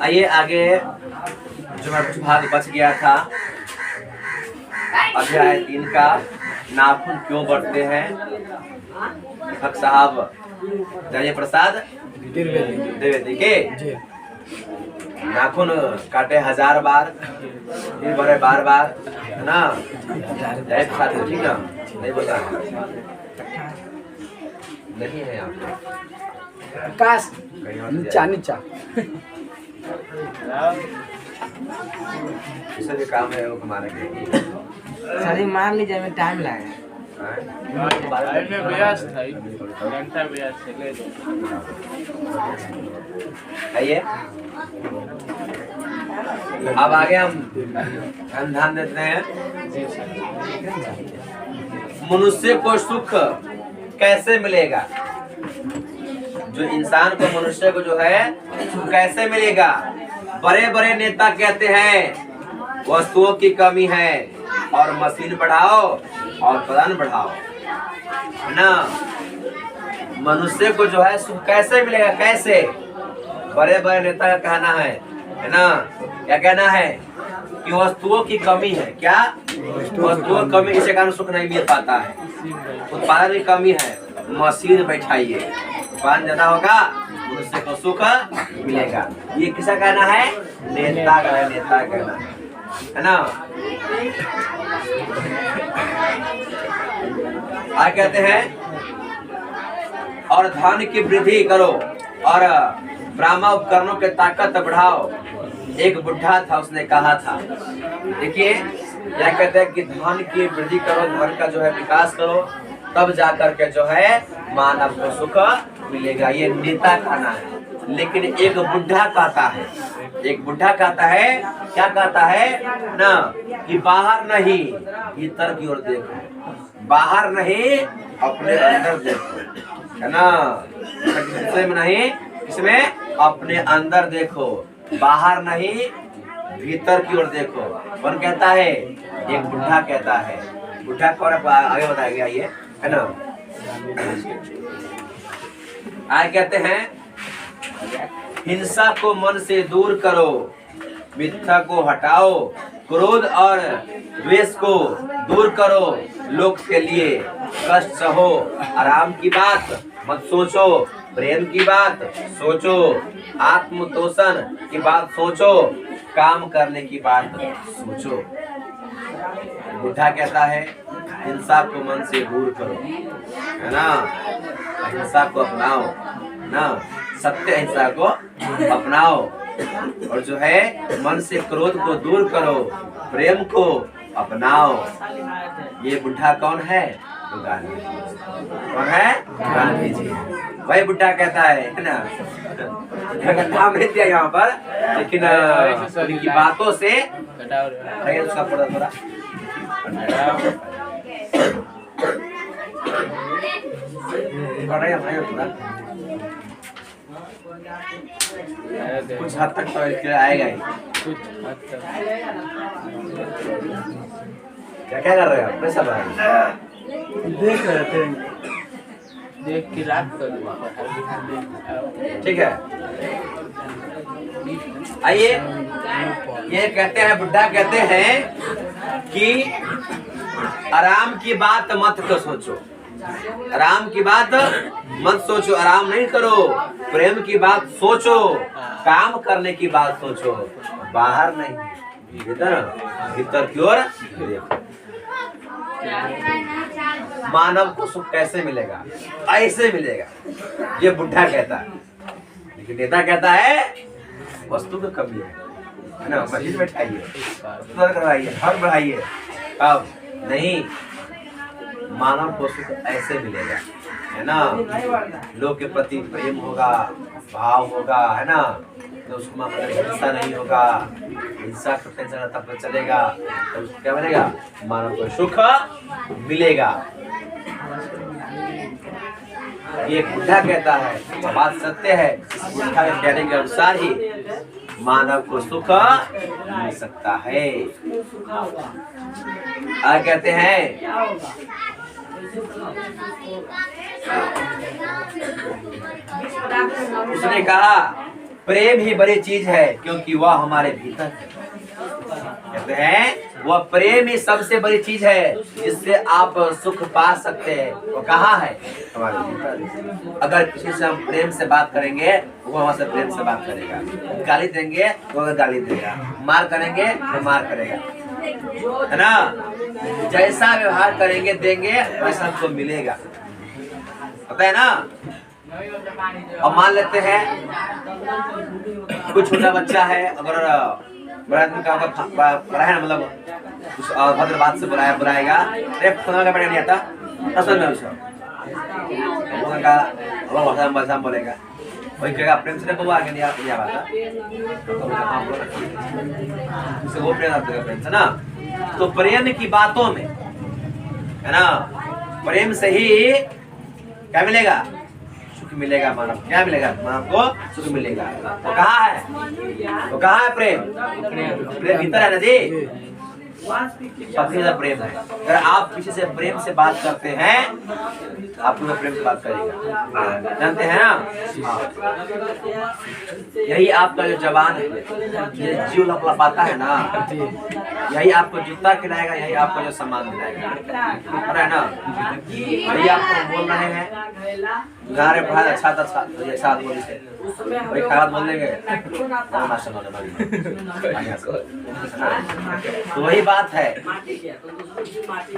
आइए आगे, जो मैं कुछ भाग बच गया था, अध्याय 3 का नाखून क्यों बढ़ते हैं। लेखक साहब जय प्रसाद द्विवेदी के नाखून काटे 1000 बार, फिर भरे बार है ना। जय प्रसाद ठीक ना, नहीं बोलता नहीं है यहाँ आकाश नीचा नीचा भी काम है वो हमारे के सर मार लीजिए, में टाइम लगेगा। आइए अब आगे हम ध्यान देते हैं। मनुष्य को सुख कैसे मिलेगा, जो इंसान को मनुष्य को जो है सुख कैसे मिलेगा। बड़े बड़े नेता कहते हैं वस्तुओं की कमी है और मशीन बढ़ाओ और प्रदान बढ़ाओ, है ना। मनुष्य को जो है सुख कैसे मिलेगा, कैसे। बड़े बड़े नेता का कहना है ना, क्या कहना है कि वस्तुओं की कमी है। क्या वस्तुओं की कमी के कारण सुख नहीं मिल पाता है। उत्पादन की कमी है, मशीन बैठाइए, उत्पादन ज्यादा होगा, मनुष्य को सुख मिलेगा। ये किसका कहना है, नेता का, नेता का कहना है ना। आज कहते हैं और धन की वृद्धि करो और ब्रह्मा उपकरणों के ताकत बढ़ाओ। एक बुढ़ा था, उसने कहा था, देखिए यह कहते हैं कि धन की वृद्धि करो, धन का जो है विकास करो, तब जाकर के जो है मानव को सुख मिलेगा। ये नेता कहना है। लेकिन एक बुढ़ा कहता है, एक बुढ़ा कहता है, क्या कहता है ना, कि बाहर नहीं भीतर की ओर देखो, बाहर नहीं अपने अंदर देखो, है ना। इसमें नहीं, इसमें अपने अंदर देखो, बाहर नहीं भीतर की ओर देखो। कौन कहता है, एक बुढ़ा कहता है। बुढ़ा कौन, आगे बताया गया ये, है ना। आगे कहते हैं हिंसा को मन से दूर करो, मिथ्या को हटाओ, क्रोध और द्वेष को दूर करो, लोक के लिए कष्ट सहो, आराम की बात मत सोचो, प्रेम की बात सोचो, आत्मतोषण की बात सोचो, काम करने की बात सोचो। बुढ़ा कहता है हिंसा को मन से दूर करो, है ना, हिंसा को अपनाओ ना, सत्य हिंसा को अपनाओ, और जो है मन से क्रोध को दूर करो, प्रेम को अपनाओ। ये बुढ़ा कौन है, तो गांधी जी। कौन है, गांधी जी। वही बुढ़ा कहता है ना, नाम नहीं दिया यहाँ पर, लेकिन उनकी बातों से उसका थोड़ा कुछ हद तक तो आएगा ही। क्या क्या कर रहे हो, कैसा देख रहे थे, देख के रात कर। ठीक है। आइए, ये कहते हैं, बुढ़ा कहते हैं कि आराम की बात मत तो सोचो, आराम की बात मत सोचो, आराम नहीं करो, प्रेम की बात सोचो, काम करने की बात सोचो, बाहर नहीं भीतर की ओर देखो। मानव को सुख कैसे मिलेगा, ऐसे मिलेगा, ये बुढ़ा कहता है। लेकिन नेता कहता है वस्तु की कमी है ना, मशीन बैठाइए, करवाइए, हर बढ़ाइए, अब नहीं, मानव को सुख ऐसे मिलेगा, है ना। लोग के प्रति प्रेम होगा, भाव होगा, है ना, तो उसको हिंसा नहीं होगा, हिंसा का टेंशन तब चलेगा, तो उसको क्या मिलेगा, मानव को सुख मिलेगा। ये बुढ़ा कहता है, बात सत्य है, बुढ़ा के कहने के अनुसार ही मानव को सुख मिल सकता है। आ कहते हैं उसने कहा प्रेम ही बड़ी चीज है क्योंकि वह हमारे भीतर है। कहते हैं वह प्रेम ही सबसे बड़ी चीज है जिससे आप सुख पा सकते हैं। वो कहाँ है? हमारे भीतर। अगर किसी से हम प्रेम से बात करेंगे वो हमसे प्रेम से बात करेगा, गाली देंगे वो गाली देगा, मार करेंगे वो मार करेगा, है ना। जैसा व्यवहार करेंगे देंगे वैसा हमको मिलेगा, पता है ना। अब मान लेते हैं कुछ छोटा बच्चा है, अगर बड़ा आदमी का बड़ा है ना, मतलब उस भद्र बात से बुलाएगा, अरे खुदा का पढ़ा नहीं आता असल में उसका भाषा बोलेगा, वही कहेगा प्रेम से वो आगे नहीं आता वो प्रेम से ना। तो प्रेम की बातों में है ना, प्रेम से ही क्या मिलेगा? सुख मिलेगा मानव। क्या मिलेगा? मानव को सुख मिलेगा। वो कहाँ है? वो कहाँ है? प्रेम प्रेम भीतर है ना जी, सबसे ज्यादा प्रेम है। अगर आप किसी से प्रेम से बात करते हैं आप लोग प्रेम से बात करेगा, जानते हैं ना। यही आपका जो जवान है, ये जीव लपलपाता है ना, यही आपको जूता खिलाएगा, यही आपको जो सम्मान दिलाएगा, पता है ना। यही आपको बोल रहे हैं गारे पढ़ा अच्छा था बोली से वही खराब बोल देंगे तो वही बात है।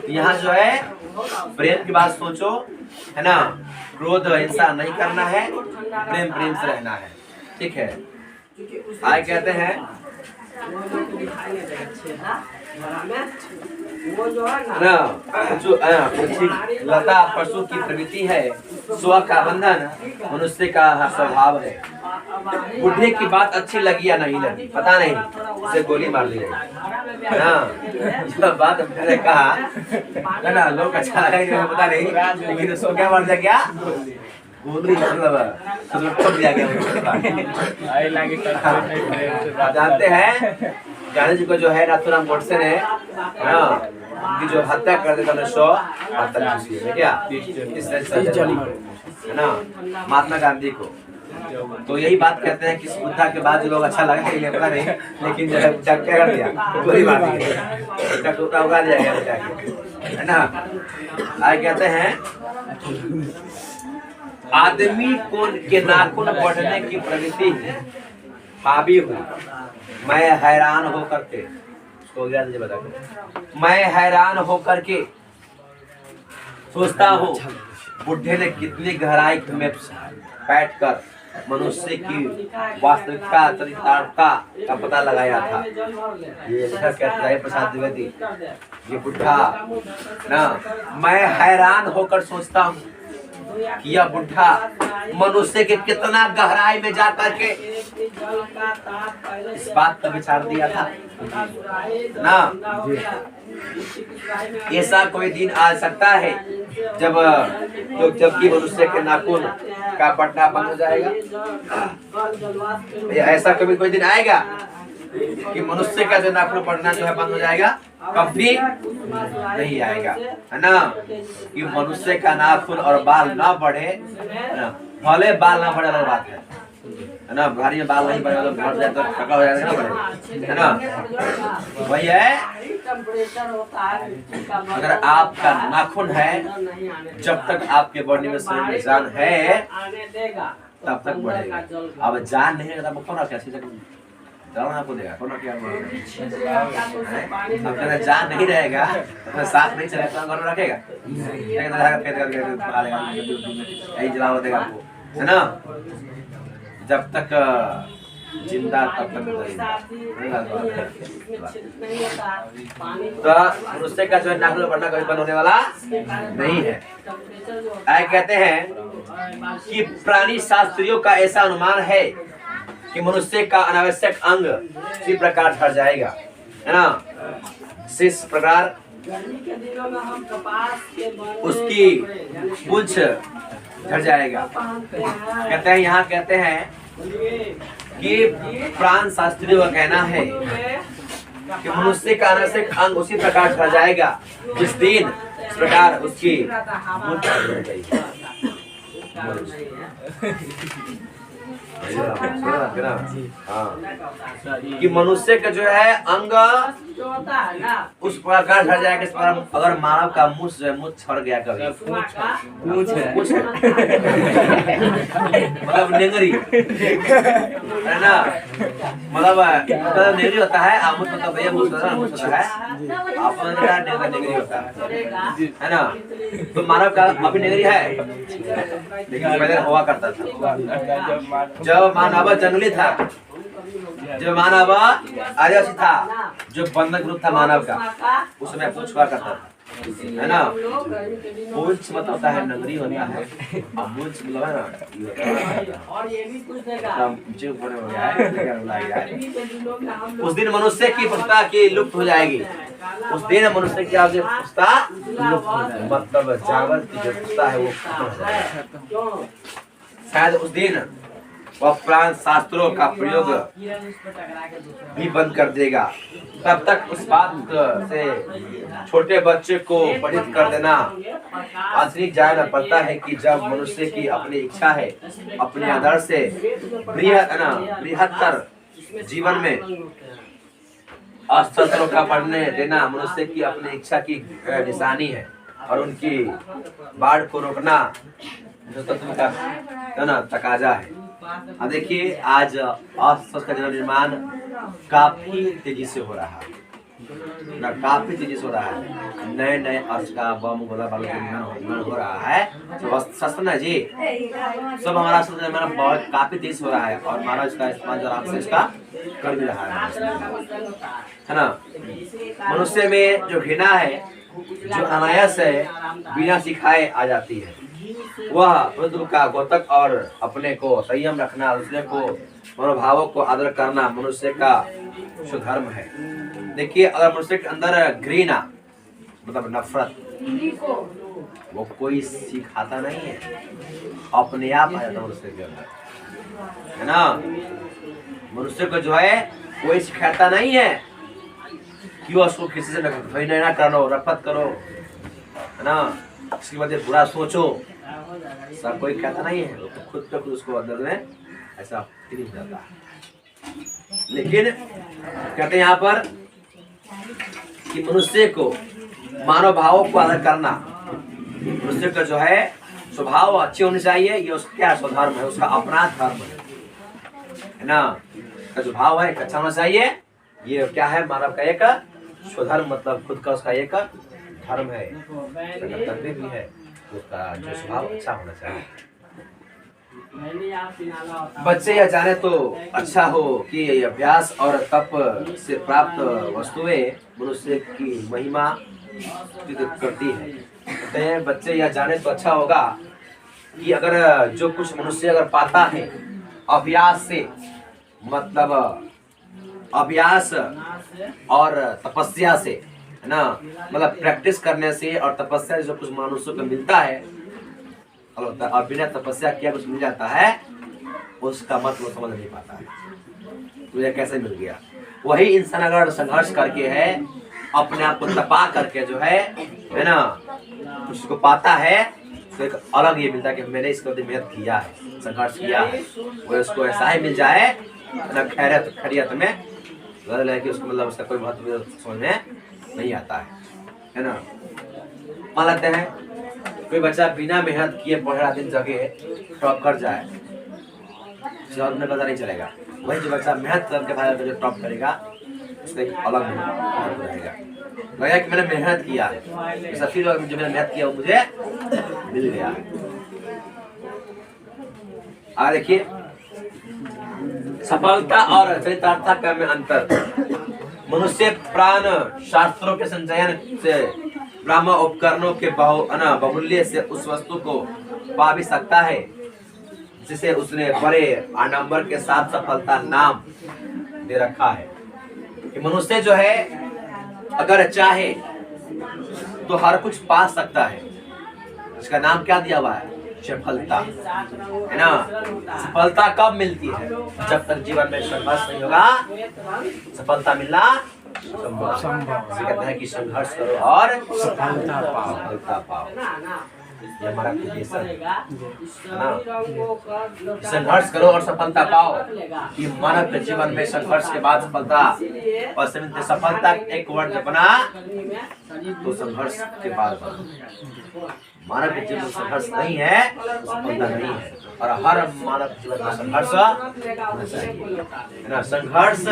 यहाँ जो है प्रेम की बात सोचो, है ना। क्रोध हिंसा नहीं करना है, प्रेम प्रेम से रहना है, ठीक है। आगे कहते हैं ना, जो लता पशु की प्रवृत्ति है, स्व का बंधन मनुष्य का स्वभाव है। बुढ़े की बात अच्छी लगी या नहीं लगी पता नहीं, उसे गोली मार दी है ना। जो बात मैंने कहा है ना, लोग अच्छा लगा पता नहीं, लेकिन उसको क्या मार दिया? क्या गोली मतलब ठोक दिया गया। जानते हैं गांधी जी को जो है नाथूराम गोडसे ने की जो हत्या कर देता था 148 में, क्या है ना, महात्मा गांधी को। तो यही बात कहते हैं कि बुद्धा के बाद जो लोग अच्छा लगा ये पता नहीं, लेकिन जब क्या कर दिया? गोली मार दी, टूटा उगा दिया गया, है ना। आगे कहते हैं आदमी को के नाखून बढ़ने की प्रवृत्ति हावी हुई, मैं हैरान होकर के मैं हैरान होकर के सोचता हूँ बुढ़े ने कितनी गहराई में बैठकर मनुष्य की वास्तविकता चरितार्थता का पता लगाया था। ये कहता है प्रसाद द्विवेदी, ये बुढ़ा ना, मैं हैरान होकर सोचता हूँ कि यह बुढ़ा मनुष्य के कितना गहराई में जा करके इस बात का विचार दिया था ना। ऐसा कोई दिन आ सकता है जबकि मनुष्य के नाखून का पटना बंद हो जाएगा। ऐसा कभी कोई दिन आएगा कि मनुष्य का जो नाखून पड़ना जो है बंद हो जाएगा? कभी नहीं आएगा, है ना। कि मनुष्य का नाखून और बाल ना बढ़े, भले बाल ना बढ़े अलग बात है ना। भारी में बाल नहीं बढ़े तो बढ़ जाए तो टका हो जाएगा ना, है ना। वही है, अगर आपका नाखून है जब तक आपके बॉडी में शरीर में जान है तब तक बढ़ेगा। अब जान नहीं है तब कौन कैसे आपको देगा, कौन क्या जान नहीं रहेगा तो साथ नहीं चलेगा तो घर रखेगा, यही जला देगा आपको, है ना। जब तक जिंदा तब तक तो मनुष्य का जो है नाखून बढ़ना कभी बंद होने वाला नहीं है। आगे कहते हैं कि प्राणी शास्त्रियों का ऐसा अनुमान है कि मनुष्य का अनावश्यक अंग इसी प्रकार झड़ जाएगा, है ना। इस प्रकार उसकी पूंछ झड़ जाएगा। कहते हैं, यहाँ कहते हैं कि प्राण शास्त्रियों का कहना है कि मनुष्य का अनावश्यक अंग उसी प्रकार झड़ जाएगा जिस दिन इस प्रकार उसकी पूंछ झड़ जाएगी। हाँ कि मनुष्य का जो है अंग उस प्रकार ढल जाएगा इस पर अगर मानव का मुंह जो है मुंह छड़ गया कभी पूछ है कुछ मतलब नेंगरी है ना मतलब नेंगरी होता है आमुस मतलब भैया मुंह होता है आप नेंगरी होता है ना तो मानव का अभी नेंगरी है लेकिन पहले हुआ करता था जब मानव जंगली था जो मानव आदिवासी था जो बंधक रूप था मानव का उसमें पूछ हुआ करता था है ना पूंछ मतलब होता है नगरी होता है और पूंछ मतलब है ना जो बड़े हो गया है उस दिन मनुष्य की पुष्टता की लुप्त हो जाएगी उस दिन मनुष्य की आज पुष्टता मतलब जानवर की जो पुष्टता है वो खत्म हो जाएगी शायद उस दिन वह प्राण शास्त्रों का प्रयोग भी बंद कर देगा तब तक उस बात से छोटे बच्चे को परिचित कर देना आधुनिक जानना पड़ता है कि जब मनुष्य की अपनी इच्छा है अपने आदर्श से बृहत्तर जीवन में अस्त्रों का पढ़ने देना मनुष्य की अपनी इच्छा की निशानी है और उनकी बाढ़ को रोकना जो तत्व का ना तकाजा है। अब देखिए आज अस्त्र का निर्माण काफी तेजी से हो रहा है काफी तेजी से हो रहा है नए नए अस्त्र का बम गोला बारूद का निर्माण हो रहा है तो शस्त्र ना जी सब हमारा अस्त्र निर्माण बहुत काफी तेज हो रहा है और हमारा इसका इस्तेमाल आराम से इसका कर भी रहा है ना मनुष्य में जो घृणा है जो अनायास है बिना सिखाए आ जाती है वह रुद्र का गोतक और अपने को संयम रखना दूसरे को मनोभावों को आदर करना मनुष्य का सुधर्म है। देखिए अगर मनुष्य के अंदर घृणा मतलब नफरत वो कोई सिखाता नहीं है अपने आप आ जाता मनुष्य के अंदर है ना मनुष्य को जो है कोई सिखाता नहीं है कि वो उसको किसी से ना करो रफत करो है ना इसके बाद बुरा सोचो सब कोई कहता नहीं है तो खुद पे खुद उसको अंदर में ऐसा फील हो जाता है लेकिन कहते हैं यहाँ पर कि मनुष्य को मानव भावों को आदर करना मनुष्य का जो है स्वभाव अच्छे होने चाहिए ये उसका क्या स्वधर्म है उसका अपना धर्म है ना का जो भाव है अच्छा होना चाहिए ये क्या है मानव का एक स्वधर्म मतलब खुद का उसका एक धर्म है कर्तव्य भी है उसका जो स्वभाव अच्छा होना चाहिए बच्चे यह जाने तो अच्छा हो कि अभ्यास और तप से प्राप्त वस्तुएं मनुष्य की महिमा करती है कहते हैं बच्चे यह जाने तो अच्छा होगा कि अगर जो कुछ मनुष्य अगर पाता है अभ्यास से मतलब अभ्यास और तपस्या से है ना मतलब प्रैक्टिस करने से और तपस्या से जो कुछ मनुष्य को मिलता है और बिना तपस्या किया कुछ मिल जाता है उसका मतलब समझ नहीं पाता है तो यह कैसे मिल गया वही इंसान अगर संघर्ष करके है अपने आप को तपा करके जो है ना उसको पाता है तो एक अलग ये मिलता है कि मैंने इसको मेहनत किया है संघर्ष किया है वो उसको ऐसा ही मिल जाए ना खैरियत में है कि उसको मतलब उसका कोई महत्व समझ में नहीं आता है ना मान लेते हैं कोई बच्चा बिना मेहनत किए पढ़ा दिन जगह टॉप कर जाए में पता नहीं चलेगा वही जो बच्चा मेहनत करके भाई जो टॉप करेगा उसका एक अलग महत्व रहेगा लगेगा कि मैंने मेहनत किया है सफी लोग जो मैंने मेहनत किया वो मुझे मिल गया है देखिए सफलता और चरितार्थता में अंतर मनुष्य प्राण शास्त्रों के संचयन से ब्रह्म उपकरणों के बहुमूल्य से उस वस्तु को पा भी सकता है जिसे उसने बड़े आडंबर के साथ सफलता नाम दे रखा है कि मनुष्य जो है अगर चाहे तो हर कुछ पा सकता है इसका नाम क्या दिया हुआ है सफलता है ना सफलता कब मिलती है जब तक जीवन में संघर्ष नहीं होगा सफलता मिलना संभव कहते हैं कि संघर्ष करो और सफलता पाओ ये हमारा क्रिएशन है ना। संघर्ष करो और सफलता पाओ। कि मानव के जीवन में संघर्ष के बाद सफलता, और सफलता एक वर्ड बना तो संघर्ष के बाद बना। मानव के जीवन में संघर्ष नहीं है तो सफलता नहीं है, और हर मानव जीवन में संघर्ष होना चाहिए, है ना। संघर्ष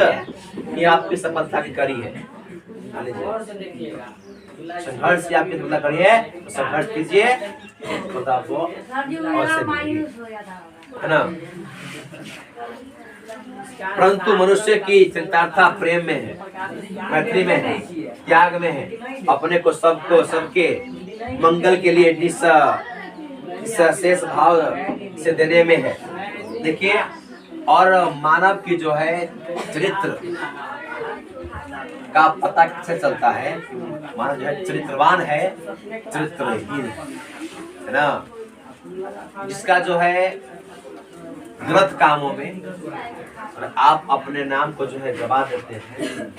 ये आपकी सफलता की कड़ी है। संघर्ष या आपकी तुलना करिए, तो संघर्ष कीजिए, खुदा आपको अवश्य मिलेगी, है ना। परंतु मनुष्य की चरितार्था प्रेम में है, मैत्री में है, त्याग में है, अपने को सबको सबके मंगल के लिए निःशेष भाव से देने में है। देखिए, और मानव की जो है चरित्र का पता कैसे चलता है। मानव जो है चरित्रवान है, चरित्रहीन है ना। जिसका जो है गलत कामों में और आप अपने नाम को जो है गवा देते हैं,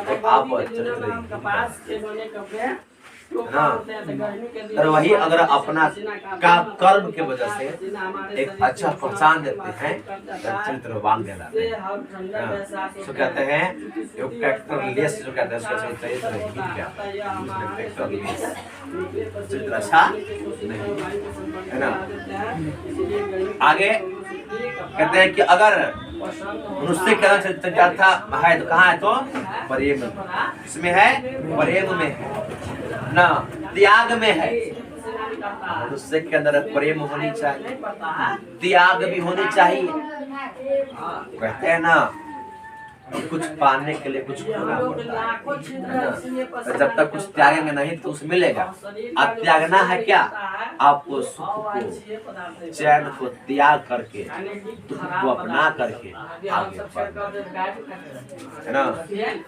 तो आप चरित्रहीन ना। और वही अगर अपना का कर्म के वजह से एक अच्छा प्रोत्साहन देते हैं तो चरित्रवान कहलाते हैं। सो कहते हैं जो कैरेक्टरलेस जो कहते हैं उसका चरित्रहीन चरित्र अच्छा नहीं, है ना। आगे कहते हैं कि अगर मनुष्य के अंदर चरितार्था है तो कहाँ है, तो प्रेम में। इसमें है, प्रेम में है ना, त्याग में है। मनुष्य के अंदर प्रेम होनी चाहिए, त्याग भी होनी चाहिए। कहते हैं ना, कुछ पाने के लिए कुछ खोना पड़ता है। जब तक कुछ त्यागेंगे नहीं तो कुछ मिलेगा। अब त्यागना है क्या, आपको सुख को, चैन को त्याग करके, दुख को अपना करके आगे बढ़ना, है ना।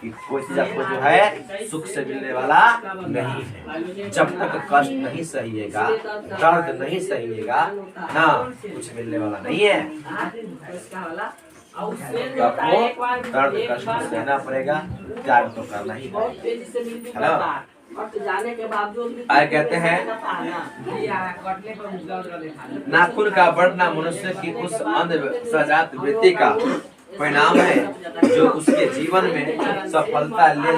कि कोई चीज आपको जो है सुख से मिलने वाला नहीं है। जब तक कष्ट नहीं सहिएगा, दर्द नहीं सहिएगा ना, कुछ मिलने वाला नहीं है। आपको दर्द कष्ट सहना पड़ेगा, त्याग तो करना ही है ना। आगे कहते हैं, नाखून का बढ़ना मनुष्य की उस अंधजात वृत्ति का परिणाम है जो उसके जीवन में सफलता ले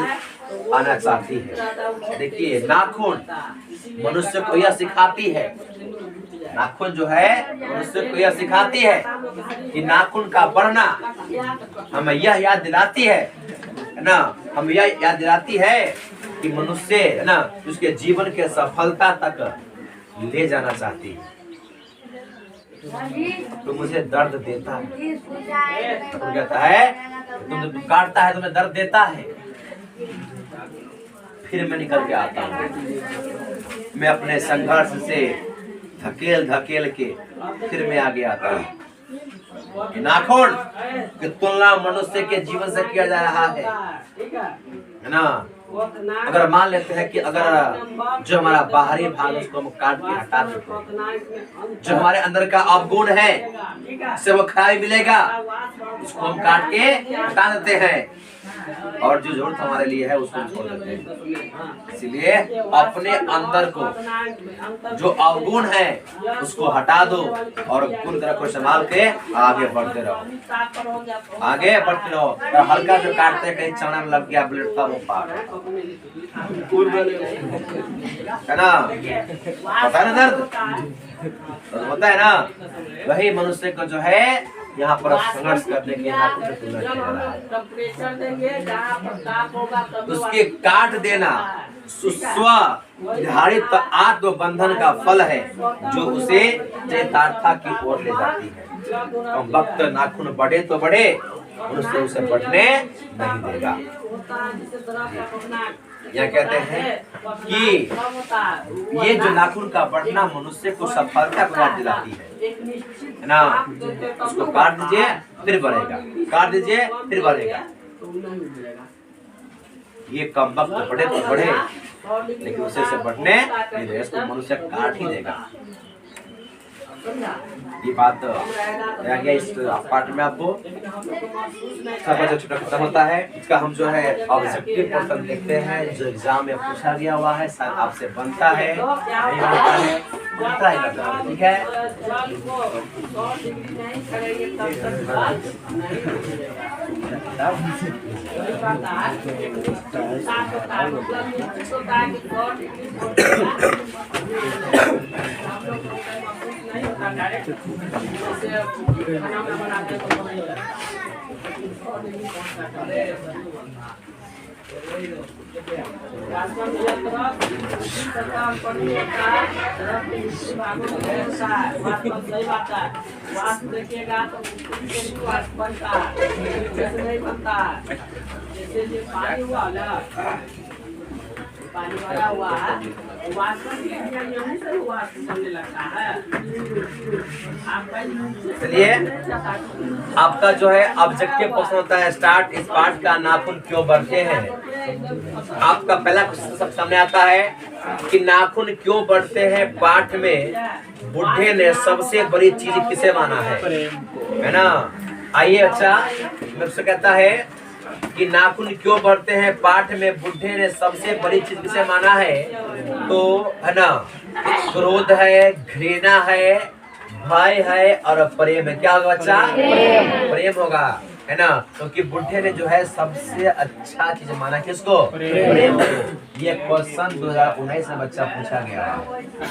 आना चाहती है। देखिए, नाखून मनुष्य को यह सिखाती है, नाखून जो है मनुष्य को यह सिखाती है कि नाखून का बढ़ना हमें यह याद दिलाती है ना, हमें यह याद दिलाती है कि मनुष्य है ना उसके जीवन के सफलता तक ले जाना चाहती है। तो मुझे दर्द देता है, तो कहता है तुम काटता है, तुम्हें दर्द देता है, फिर मैं निकल के आता हूँ। मैं अपने संघर्ष से धकेल धकेल के फिर मैं आगे आता हूँ। नाखून की तुलना मनुष्य के जीवन से किया जा रहा है ना। अगर मान लेते हैं कि अगर जो हमारा बाहरी भाग उसको हम काट के हटा देते हैं, जो हमारे अंदर का अवगुण है से वो खराबी मिलेगा, उसको हम काट के हटा देते हैं, और जो जरूरत हमारे लिए है उसको छोड़ देते हैं। इसलिए अपने अंदर को जो अवगुण है उसको हटा दो और गुण को संभाल के आगे बढ़ते रहो, आगे बढ़ते रहो। और हल्का जो काटते कहीं चना में लग गया ब्लेड था वो पार है ना, होता है ना दर्द, होता है ना। वही मनुष्य को जो है यहाँ पर संघर्ष करने के उसके काट देना स्व निर्धारित आत्म बंधन का फल है जो उसे चरितार्था की ओर ले जाती है। वक्त नाखून बढ़े तो बढ़े, उससे उसे बढ़ने नहीं देगा। यह कहते हैं कि ये जो नाखून का बढ़ना मनुष्य को सफलता को याद दिलाती है ना। उसको काट दीजिए फिर बढ़ेगा, काट दीजिए फिर बढ़ेगा। ये कम वक्त बढ़े तो बढ़े, लेकिन उसे से बढ़ने नहीं देगा, इसको मनुष्य काट ही देगा। ये बात रह गया इस पार्ट में आपको सब जो छोटा खत्म होता है। इसका हम जो है ऑब्जेक्टिव पोर्शन देखते हैं जो एग्जाम में पूछा गया हुआ है, शायद आपसे बनता है नहीं बनता है, बनता ही लगता है। ठीक है, देखिएगा तो बनता जैसे नहीं बनता, जैसे ये पानी हुआ ना, पानी भरा हुआ है, यहीं से हुआ बनने लगता है। चलिए आपका जो है ऑब्जेक्टिव क्वेश्चन होता है स्टार्ट। इस पार्ट का नाखून क्यों बढ़ते हैं। आपका पहला क्वेश्चन सब सामने आता है कि नाखून क्यों बढ़ते हैं। पाठ में बुढ़े ने सबसे बड़ी चीज किसे माना है ना। आइए बच्चा मैं उससे कहता है कि नाखून क्यों बढ़ते हैं। पाठ में बुढ़े ने सबसे बड़ी चीज किसे माना है, तो है ना क्रोध है, घृणा है, भय है और प्रेम है। क्या होगा बच्चा, प्रेम होगा, है ना। क्योंकि बुढ़े ने जो है सबसे अच्छा चीज माना किसको, प्रेम को। ये क्वेश्चन 2019 में बच्चा पूछा गया है,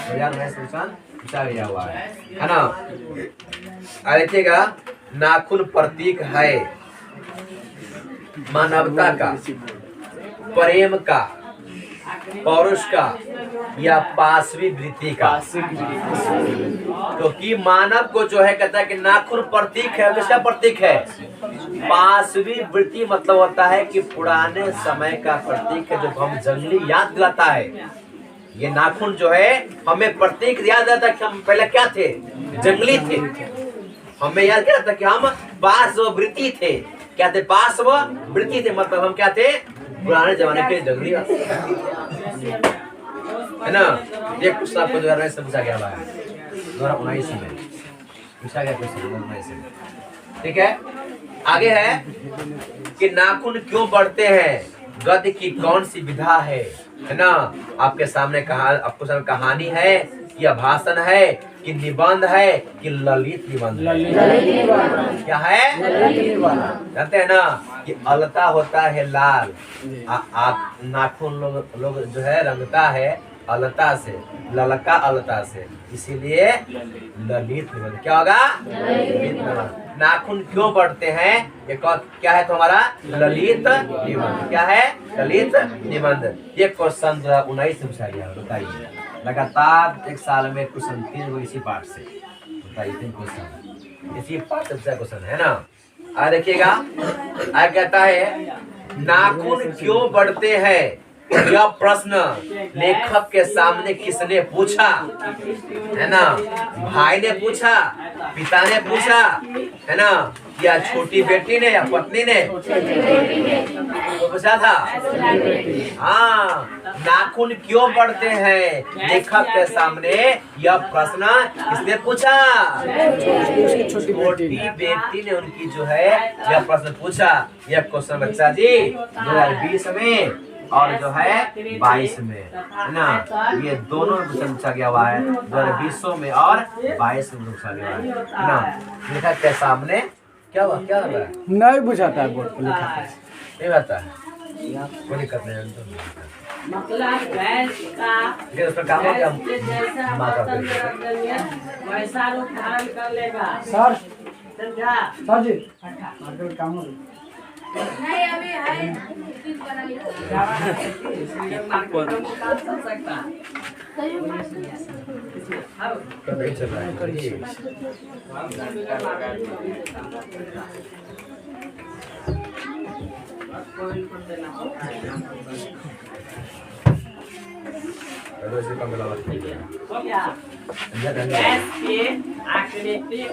2019 क्वेश्चन पूछा गया हुआ है ना। देखिएगा नाखून प्रतीक है मानवता का, प्रेम का, पौरुष का या पाशवी वृत्ति का। क्योंकि मानव को जो है कहता है कि नाखून प्रतीक है, किसका प्रतीक है, पाशवी वृत्ति मतलब होता है कि पुराने समय का प्रतीक है जो हम जंगली याद दिलाता है। ये नाखून जो है हमें प्रतीक याद दिलाता है कि हम पहले क्या थे, जंगली थे। हमें याद क्या था कि हम पाशव वृत्ति थे। क्या थे, पाशव वृत्ति थे, मतलब हम क्या थे, पुराने जमाने के जंगली है ना। ये क्वेश्चन आपको 2019 से पूछा गया है, 2019 में पूछा गया क्वेश्चन 2019 में। ठीक है, आगे है कि नाखून क्यों बढ़ते हैं, गद्य की कौन सी विधा है ना। आपके सामने आपको सामने कहानी है या भाषण है कि निबंध है कि ललित निबंध है। क्या है, जानते हैं ना कि अलता होता है लाल, नाखून लोग जो है रंगता है अलता से, ललका अलता से, इसीलिए ललित निबंध। क्या होगा, नाखून क्यों बढ़ते हैं, ये क्या है तुम्हारा, ललित निबंध। क्या है, ललित निबंध। ये क्वेश्चन 2019 में पूछा गया, बताइए। लगातार एक साल में क्वेश्चन 3 गो इसी पार्ट से, बताइए 3 क्वेश्चन इसी पार्ट से क्वेश्चन है ना। आ देखिएगा, आ कहता है नाखून क्यों बढ़ते हैं। यह प्रश्न लेखक के सामने किसने पूछा, है ना। भाई ने पूछा, पिता ने पूछा, है ना, या छोटी बेटी ने या पत्नी ने तो पूछा था। हाँ, नाखून क्यों बढ़ते हैं, लेखक के सामने यह प्रश्न किसने पूछा, छोटी बेटी ने उनकी जो है यह प्रश्न पूछा। यह क्वेश्चन बच्चा जी 2020 में और जो है 22 में, है ना। ये दोनों क्वेश्चन पूछा गया हुआ है, 2020 में और 22 में पूछा गया है ना। लेखक के सामने क्या हुआ, क्या हो रहा है, नहीं बुझाता है बोर्ड पर लिखा है, नहीं आता है, कोई दिक्कत नहीं है। मतलब भैंस का जैसा वैसा रूप धारण कर लेगा। सर समझा, सर जी काम हो नहीं अभी है नहीं चल रहा है।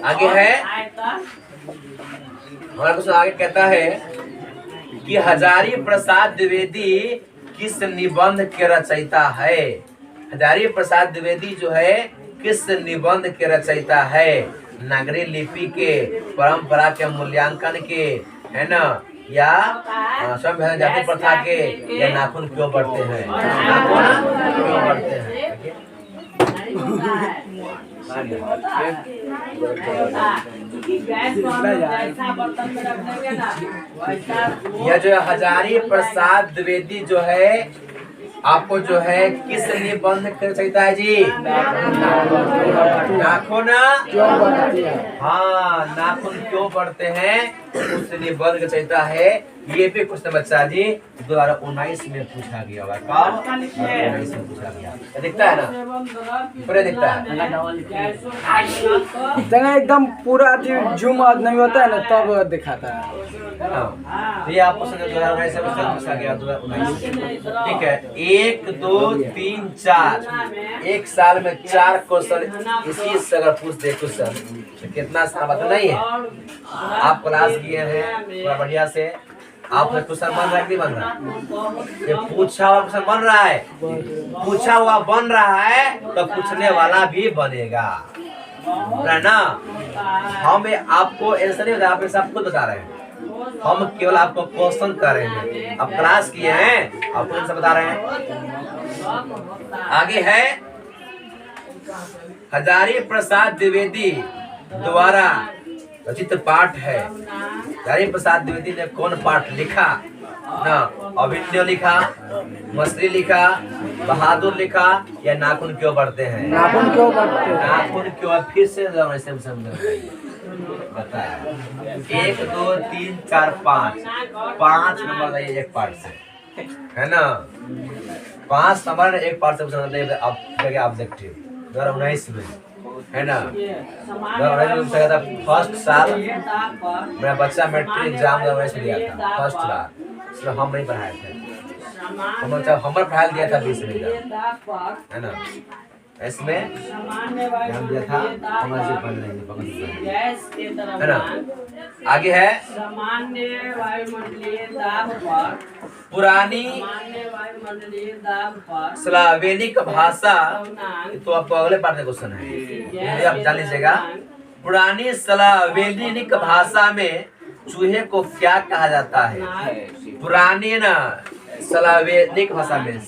आगे है, हमारा क्वेश्चन आगे कहता है कि हजारी प्रसाद द्विवेदी किस निबंध के रचयिता है। हजारी प्रसाद द्विवेदी जो है किस निबंध के रचयिता है? नागरी लिपि के, परंपरा के मूल्यांकन के, है ना, या स्वयं जाति प्रथा के, या नाखून क्यों बढ़ते हैं? नाखून क्यों बढ़ते हैं? नहीं होता है। नहीं होता है। नहीं होता है। क्योंकि गैस को हम लोग जैसा बर्तन में रख देंगे ना वैसा यह जो हजारी प्रसाद द्विवेदी जो है आपको जो है किस निबंध कर सकता है जी? नाखून क्यों बढ़ती है? हाँ, नाखून क्यों बढ़ते हैं उस निबंध का चाहता है। ये भी क्वेश्चन बच्चा जी 2019 में पूछा गया होगा। कब? 2019 में पूछा गया। दिखता है ना, पूरा दिखता है। जगह एकदम पूरा जूम नहीं होता है ना तब दिखाता है। हाँ, तो ये आपको 2019 से पूछा गया 2019। ठीक है, 1 2 3 4 एक साल में 4 क्वेश्चन इसी से अगर पूछ दे क्वेश्चन तो कितना समय पता नहीं है। आप क्लास किए हैं पूरा बढ़िया से, आपने क्वेश्चन बन रहा है कि नहीं बन रहा? ये पूछा हुआ क्वेश्चन बन रहा है, पूछा हुआ बन रहा है तो पूछने वाला भी बनेगा, है ना। हम आपको ऐसा नहीं बता, आप सब खुद बता रहे हैं। हम केवल आपको क्वेश्चन कर रहे हैं। आप क्लास किए हैं, आपको इनसे बता रहे हैं। आगे है हजारी प्रसाद द्विवेदी द्वारा रचित पाठ है। हजारी प्रसाद द्विवेदी ने कौन पाठ लिखा ना? अभिनय लिखा, मछली लिखा, बहादुर लिखा, या नाखून क्यों बढ़ते हैं? नाखून क्यों बढ़ते हैं? नाखून क्यों? फिर से बताया। 1 2 3 4 5 नंबर है एक पार्ट से, है ना। 5 नंबर एक पार्ट से पूछना ऑब्जेक्टिव 2019 में, है ना। 2019 में था फर्स्ट साल मेरा बच्चा मैट्रिक एग्जाम 2019 में दिया था फर्स्ट बार, इसमें हम नहीं पढ़ाए थे। हमारा पढ़ाई दिया था 20 में, है ना। इसमें ध्यान दिया था है ना। आगे है सामान्य वायुमंडलीय दाब पर पुरानी स्लावेनिक भाषा, तो आपको अगले पार्ट में क्वेश्चन है, ये आप जान लीजिएगा। पुरानी स्लावेनिक भाषा में चूहे को क्या कहा जाता है? पुरानी ना स्लावेनिक भाषा में,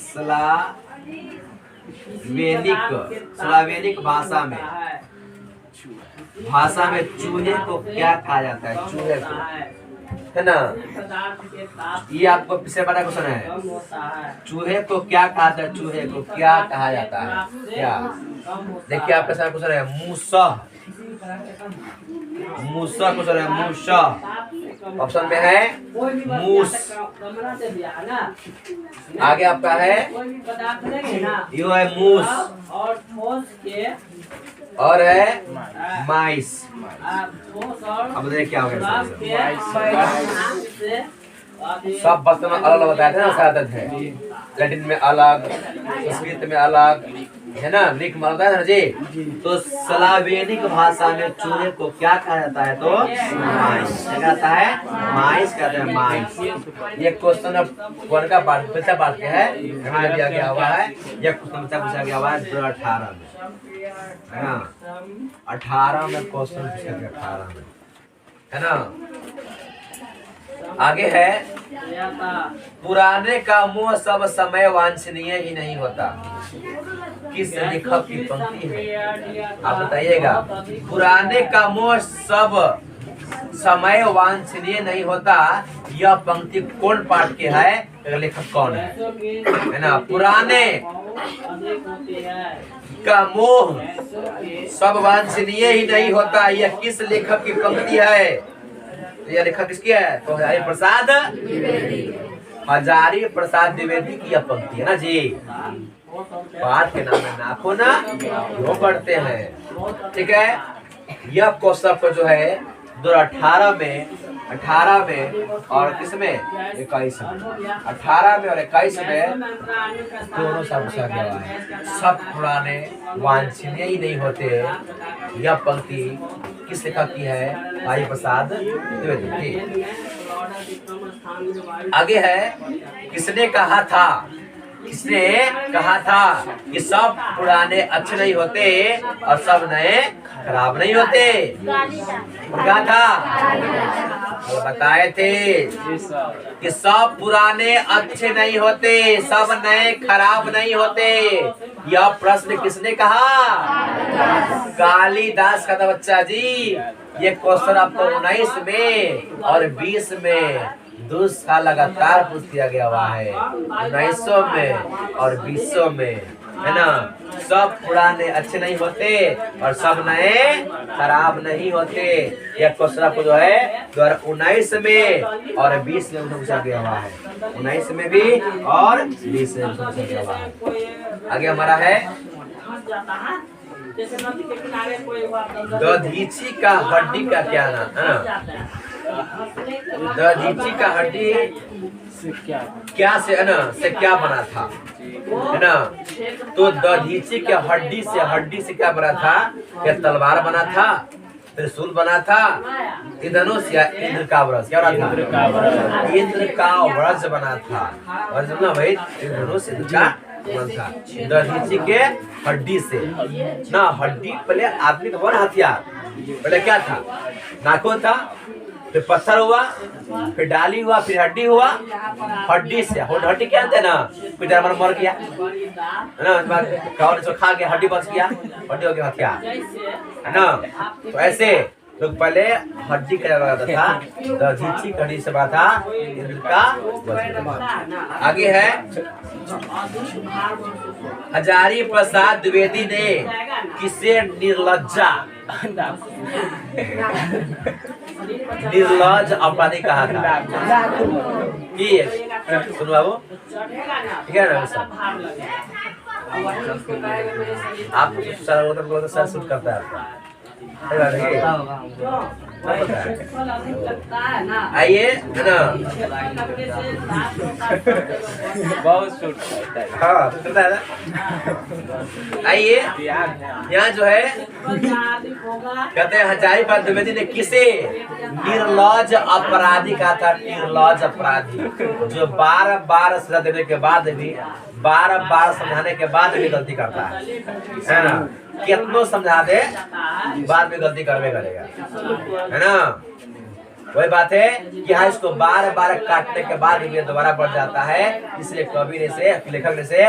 स्लावेनिक भाषा में चूहे को क्या कहा जाता है? चूहे को, है ना। ये आपको पिछले बड़ा क्वेश्चन है। चूहे को क्या कहा जाता है? चूहे को क्या कहा जाता है? क्या? देखिए आपके साथ क्वेश्चन है मूसह। मूसह क्वेश्चन है, मूसह ऑप्शन में है मूस। आगे आपका है यो है मूस और है माइस। अब देखिए क्या हो गया। सब बर्तन अलग अलग बताए थे ना, आदत है। लैटिन में अलग, संस्कृत में अलग, है ना, लिख में बताया था जी। तो स्लावेनिक भाषा में चूहे को क्या कहा जाता है? तो माइस कहता है, माइस कहते हैं, माइस। ये क्वेश्चन वन का पार्ट बच्चा पार्ट के है, हमें दिया गया हुआ है। यह क्वेश्चन बच्चा पूछा गया हुआ है 2018 में, है ना। 18 में क्वेश्चन पूछा गया, 18 में, है ना। आगे है पुराने का मोह सब समय वांछनीय ही नहीं होता। किस लेखक की पंक्ति है? आप बताइएगा। पुराने का मोह सब समय वांछनीय नहीं होता, यह पंक्ति कौन पाठ के है? लेखक कौन है ना। पुराने का मोह सब वांछनीय ही नहीं होता, यह किस लेखक की पंक्ति है? यह लेखक किसकी है? तो हजारी प्रसाद द्विवेदी की यह पंक्ति है ना जी। पाठ के नाम है नाखून क्यों बढ़ते हैं। ठीक है, यह क्वेश्चन जो है 2018 में, 18 में और किसमें? 21 में। 18 में और 21 में दोनों सब पूछा गया है। सब पुराने वांछनीय ही नहीं होते, यह पंक्ति किस लेखक की है? हजारी प्रसाद द्विवेदी की। आगे है किसने कहा था किसने कहा था कि सब पुराने अच्छे नहीं होते और सब नए खराब नहीं होते? कहा था, वो बताए थे कि सब पुराने अच्छे नहीं होते, सब नए खराब नहीं होते। यह प्रश्न किसने कहा? कालिदास का था बच्चा जी। ये क्वेश्चन आपको 19 में और 20 में 2 साल लगातार पूछ दिया गया हुआ है, 1900 में और 20 में, है ना। सब पुराने अच्छे नहीं होते और सब नए खराब नहीं होते। यह क्वेश्चन आपको जो है 2019 में और 20 में पूछा गया हुआ है, 19 में भी और 20 में पूछा गया हुआ है। आगे हमारा है दधीची का हड्डी का क्या नाम है? दधीची का हड्डी क्या से, है ना, से क्या बना था, है ना। तो दधीची के हड्डी से क्या बना था? क्या तलवार बना था, त्रिशूल बना था, धनुष या इंद्र का व्रज? क्या बना था? इंद्र का व्रज बना था। व्रज ना भाई, धनुष इंद्र का व्रज था। दधीची के हड्डी से ना, हड्डी पहले आदमी का बना हथियार, पहले क्या था? नाखून था, फिर पत्थर हुआ, फिर डाली हुआ, फिर हड्डी हुआ। हड्डी से हड्डी क्या है ना, फिर जानवर मर गया, है ना, खा गया, हड्डी बच गया, हड्डी हो गया हथियार, है ना। तो ऐसे लोग पहले हड्डी का बनाता था, दधीची हड्डी से बना था इंद्र का। आगे है हजारी प्रसाद द्विवेदी ने किसे निर्लज्जा निर्लज अपराधी कहा था? सुनो बाबू, ठीक है ना। आप सर शूट करता है आइए, है ना, बहुत शूट करता है। हाँ करता है ना। आइए, यहाँ जो है कहते हैं हजारी प्रसाद द्विवेदी ने किसे निर्लज अपराधी कहा था? निर्लज अपराधी जो बार सजा देने के बाद भी, बार समझाने के बाद भी गलती करता है ना। कितनो समझा दे बाद में गलती करवे करेगा, है ना। वही बात है कि हाँ, इसको बार काटने के बाद भी दोबारा बढ़ जाता है। इसलिए कवि ने से, लेखक ने से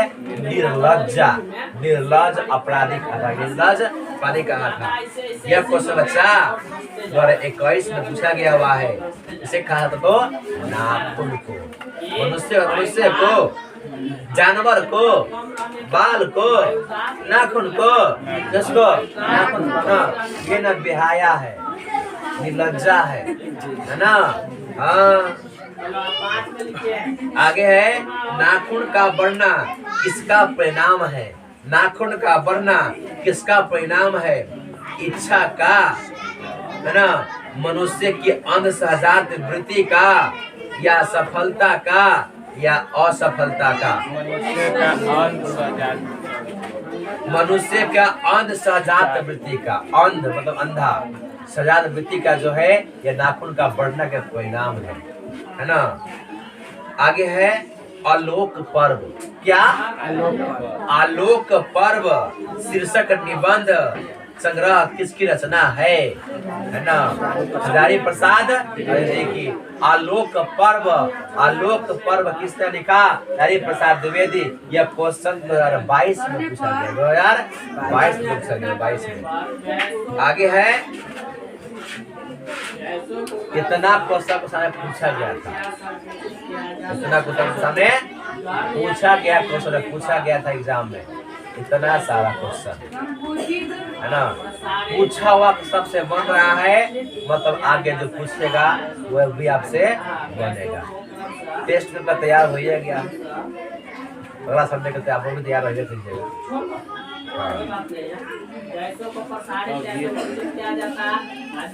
निर्लज अपराधी कहा था, निर्लज अपराधी कहा था। यह क्वेश्चन बच्चा 2021 में पूछा गया हुआ है। इसे कहा था तो नाखून को, मनुष्य को, जानवर को, बाल को, नाखून को, जिसको नाखून ये न बेहाया है, निर्लज्जा है ना। हाँ, आगे है नाखून का बढ़ना किसका परिणाम है? नाखून का बढ़ना किसका परिणाम है? इच्छा का, है ना, मनुष्य की अंधसहजात वृत्ति का, या सफलता का, या असफलता का? मनुष्य का अंध सहजात वृत्ति का, अंध मतलब अंधा, सजात वृत्ति का जो है यह नाखून का बढ़ना का परिणाम है ना। आगे है आलोक पर्व। क्या? आलोक पर्व शीर्षक निबंध संग्रह किसकी रचना है ना? हजारी प्रसाद की आलोक पर्व किसने लिखा? हजारी प्रसाद द्विवेदी। यह क्वेश्चन 2022 में पूछा गया, 2022 में पूछा गया, 22 में। आगे है कितना क्वेश्चन को सामने पूछा गया था? इतना क्वेश्चन सामने पूछा गया था एग्जाम में, इतना सारा क्वेश्चन, है ना। पूछा हुआ सबसे बन रहा है, मतलब आगे जो पूछेगा वह भी आपसे बनेगा। टेस्ट पेपर तैयार हो गया, अगला सब्जेक्ट के आप भी तैयार रहिए कीजिएगा।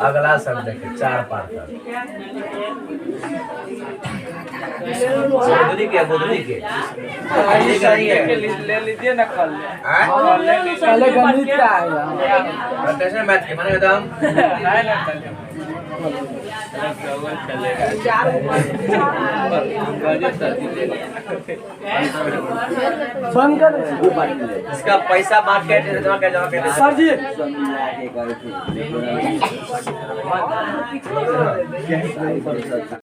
अगला सब्जेक्ट 4 पार्ट गोदरी के ले लीजिए ना, कल पहले गणित का आएगा। मैथ के माने एकदम है ना। बंद कर इसका पैसा मार्केट जमा कर सर जी